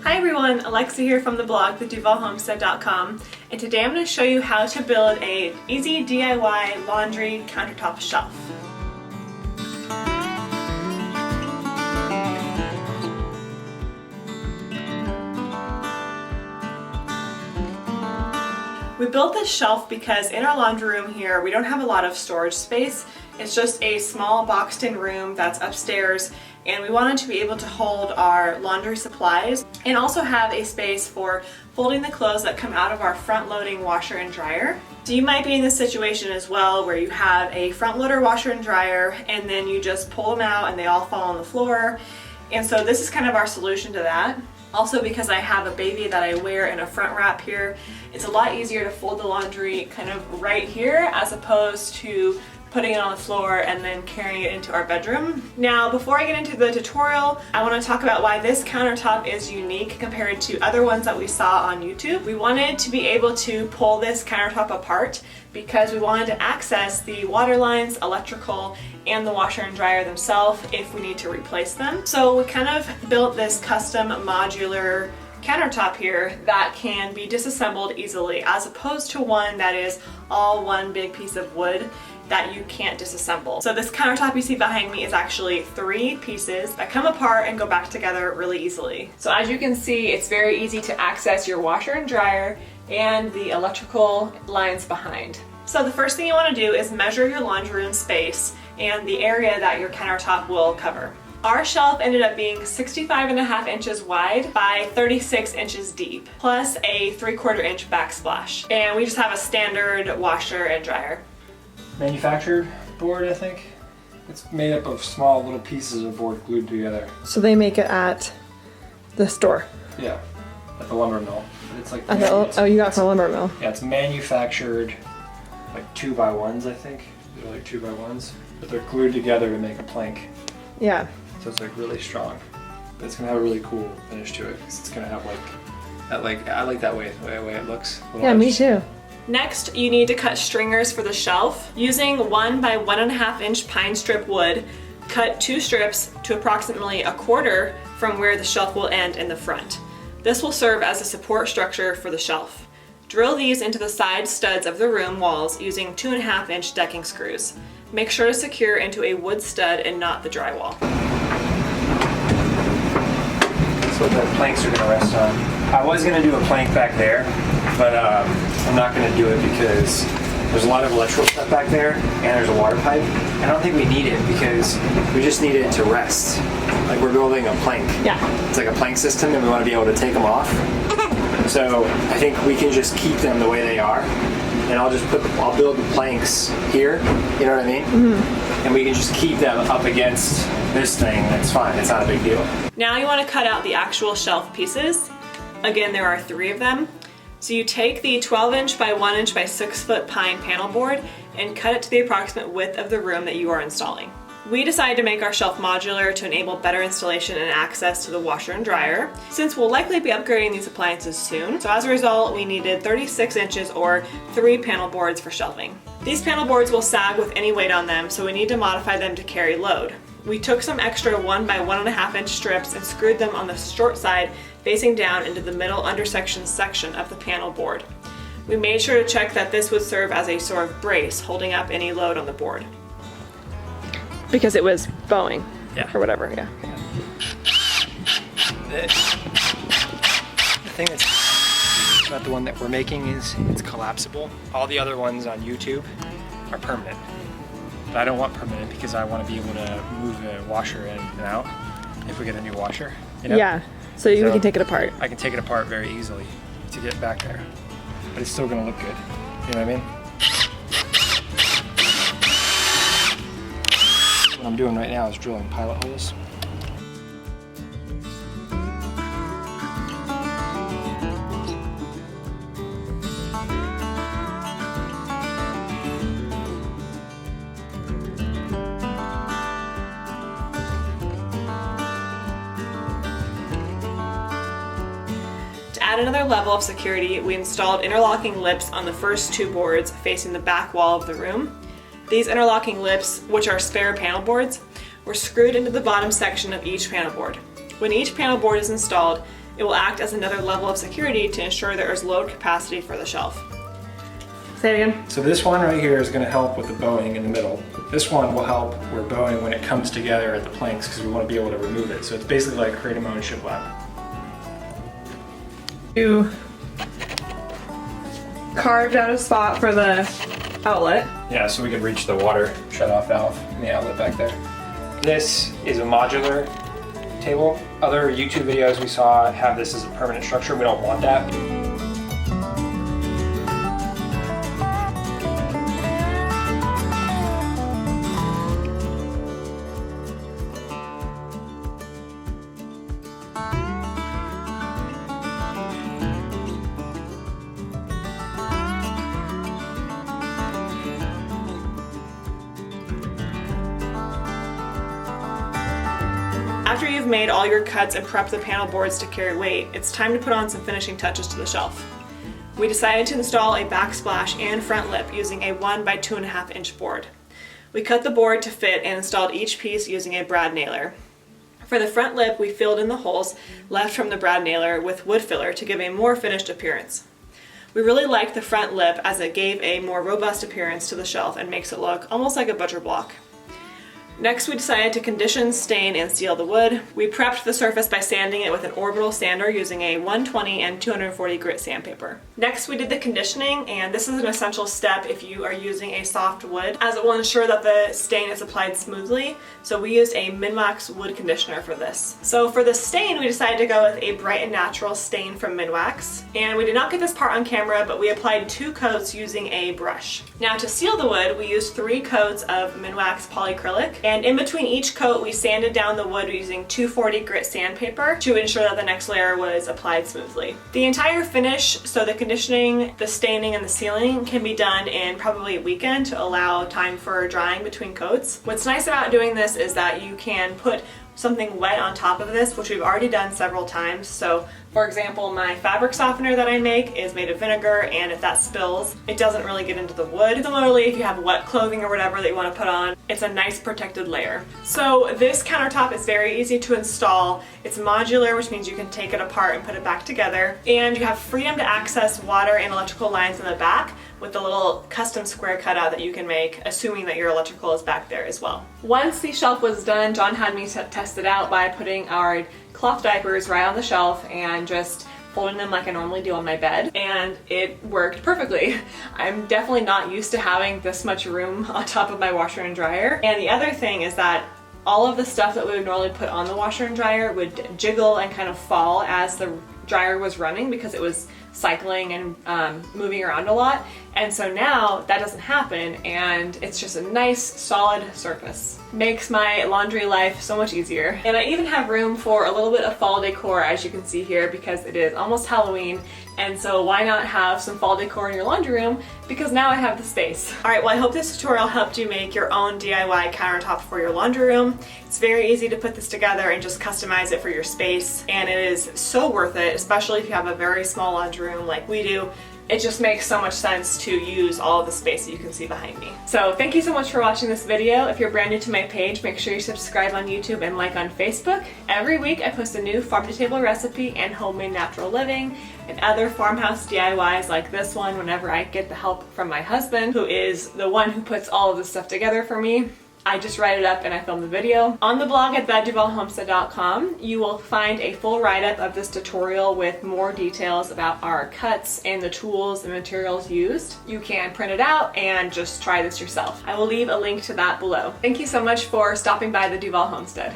Hi everyone, Alexa here from the blog, theduvallhomestead.com, and today I'm going to show you how to build an easy DIY laundry countertop shelf. We built this shelf because in our laundry room here we don't have a lot of storage space. It's just a small boxed-in room that's upstairs, and we wanted to be able to hold our laundry supplies and also have a space for folding the clothes that come out of our front-loading washer and dryer. So you might be in this situation as well where you have a front-loader washer and dryer and then you just pull them out and they all fall on the floor. And so this is kind of our solution to that. Also, because I have a baby that I wear in a front wrap here, it's a lot easier to fold the laundry kind of right here as opposed to putting it on the floor and then carrying it into our bedroom. Now, before I get into the tutorial, I want to talk about why this countertop is unique compared to other ones that we saw on YouTube. We wanted to be able to pull this countertop apart because we wanted to access the water lines, electrical, and the washer and dryer themselves if we need to replace them. So we kind of built this custom modular countertop here that can be disassembled easily as opposed to one that is all one big piece of wood that you can't disassemble. So this countertop you see behind me is actually 3 pieces that come apart and go back together really easily. So as you can see, it's very easy to access your washer and dryer and the electrical lines behind. So the first thing you want to do is measure your laundry room space and the area that your countertop will cover. Our shelf ended up being 65.5 inches wide by 36 inches deep, plus a 3/4 inch backsplash. And we just have a standard washer and dryer. Manufactured board, I think. It's made up of small little pieces of board glued together. So they make it at the store? Yeah, at the lumber mill. It's like oh, you got it from the lumber mill? Yeah, it's manufactured like 2x1s, I think. They're like 2x1s, but they're glued together to make a plank. Yeah. So it's like really strong, but it's gonna have a really cool finish to it. It's gonna have like that, I like that way, the way it looks. Yeah, me too. Next, you need to cut stringers for the shelf. Using 1 by 1.5 inch pine strip wood, cut 2 strips to approximately 1/4 from where the shelf will end in the front. This will serve as a support structure for the shelf. Drill these into the side studs of the room walls using 2.5 inch decking screws. Make sure to secure into a wood stud and not the drywall. That's what the planks are gonna rest on. I was gonna do a plank back there, but I'm not gonna do it because there's a lot of electrical stuff back there and there's a water pipe. I don't think we need it because we just need it to rest. Like we're building a plank. Yeah. It's like a plank system and we want to be able to take them off. So I think we can just keep them the way they are. And I'll build the planks here, you know what I mean? Mm-hmm. And we can just keep them up against this thing, it's fine, it's not a big deal. Now you want to cut out the actual shelf pieces. Again, there are 3 of them. So you take the 12 inch by 1 inch by 6 foot pine panel board and cut it to the approximate width of the room that you are installing. We decided to make our shelf modular to enable better installation and access to the washer and dryer, since we'll likely be upgrading these appliances soon. So as a result, we needed 36 inches or 3 panel boards for shelving. These panel boards will sag with any weight on them, so we need to modify them to carry load. We took some extra 1 by 1.5 inch strips and screwed them on the short side facing down into the middle undersection section of the panel board. We made sure to check that this would serve as a sort of brace holding up any load on the board. Because it was bowing, yeah, or whatever, yeah. The thing that's about the one that we're making is it's collapsible. All the other ones on YouTube are permanent. But I don't want permanent because I want to be able to move the washer in and out if we get a new washer. You know? Yeah, so we can take it apart. I can take it apart very easily to get back there. But it's still going to look good. You know what I mean? What I'm doing right now is drilling pilot holes. To add another level of security, we installed interlocking lips on the first 2 boards facing the back wall of the room. These interlocking lips, which are spare panel boards, were screwed into the bottom section of each panel board. When each panel board is installed, It will act as another level of security to ensure there is load capacity for the shelf. Say it again. So this one right here is going to help with the bowing in the middle. This one will help with bowing when it comes together at the planks because we want to be able to remove it. So it's basically like creating my own shiplap. You carved out a spot for the outlet. Yeah, so we could reach the water shut-off valve in the outlet back there. This is a modular table. Other YouTube videos we saw have this as a permanent structure. We don't want that. After you've made all your cuts and prepped the panel boards to carry weight, it's time to put on some finishing touches to the shelf. We decided to install a backsplash and front lip using a 1 by 2.5 inch board. We cut the board to fit and installed each piece using a brad nailer. For the front lip, we filled in the holes left from the brad nailer with wood filler to give a more finished appearance. We really liked the front lip as it gave a more robust appearance to the shelf and makes it look almost like a butcher block. Next, we decided to condition, stain, and seal the wood. We prepped the surface by sanding it with an orbital sander using a 120 and 240 grit sandpaper. Next, we did the conditioning, and this is an essential step if you are using a soft wood, as it will ensure that the stain is applied smoothly. So we used a Minwax wood conditioner for this. So for the stain, we decided to go with a Bright and Natural stain from Minwax. And we did not get this part on camera, but we applied 2 coats using a brush. Now to seal the wood, we used 3 coats of Minwax polyacrylic. And in between each coat, we sanded down the wood using 240 grit sandpaper to ensure that the next layer was applied smoothly. The entire finish, so the conditioning, the staining, and the sealing can be done in probably a weekend to allow time for drying between coats. What's nice about doing this is that you can put something wet on top of this, which we've already done several times. So for example, my fabric softener that I make is made of vinegar, and if that spills, it doesn't really get into the wood. Similarly, if you have wet clothing or whatever that you want to put on, it's a nice protected layer. So this countertop is very easy to install. It's modular, which means you can take it apart and put it back together. And you have freedom to access water and electrical lines in the back with the little custom square cutout that you can make, assuming that your electrical is back there as well. Once the shelf was done, John had me test it out by putting our cloth diapers right on the shelf and just folding them like I normally do on my bed, and it worked perfectly. I'm definitely not used to having this much room on top of my washer and dryer. And the other thing is that all of the stuff that we would normally put on the washer and dryer would jiggle and kind of fall as the dryer was running because it was cycling and moving around a lot. And so now that doesn't happen, and it's just a nice solid surface. Makes my laundry life so much easier. And I even have room for a little bit of fall decor, as you can see here, because it is almost Halloween. And so why not have some fall decor in your laundry room? Because now I have the space. All right, well, I hope this tutorial helped you make your own DIY countertop for your laundry room. It's very easy to put this together and just customize it for your space. And it is so worth it, especially if you have a very small laundry room like we do. It just makes so much sense to use all of the space that you can see behind me. So thank you so much for watching this video. If you're brand new to my page, make sure you subscribe on YouTube and like on Facebook. Every week I post a new farm-to-table recipe and homemade natural living and other farmhouse DIYs like this one whenever I get the help from my husband, who is the one who puts all of this stuff together for me. I just write it up and I film the video. On the blog at duvallhomestead.com, you will find a full write-up of this tutorial with more details about our cuts and the tools and materials used. You can print it out and just try this yourself. I will leave a link to that below. Thank you so much for stopping by the Duvall Homestead.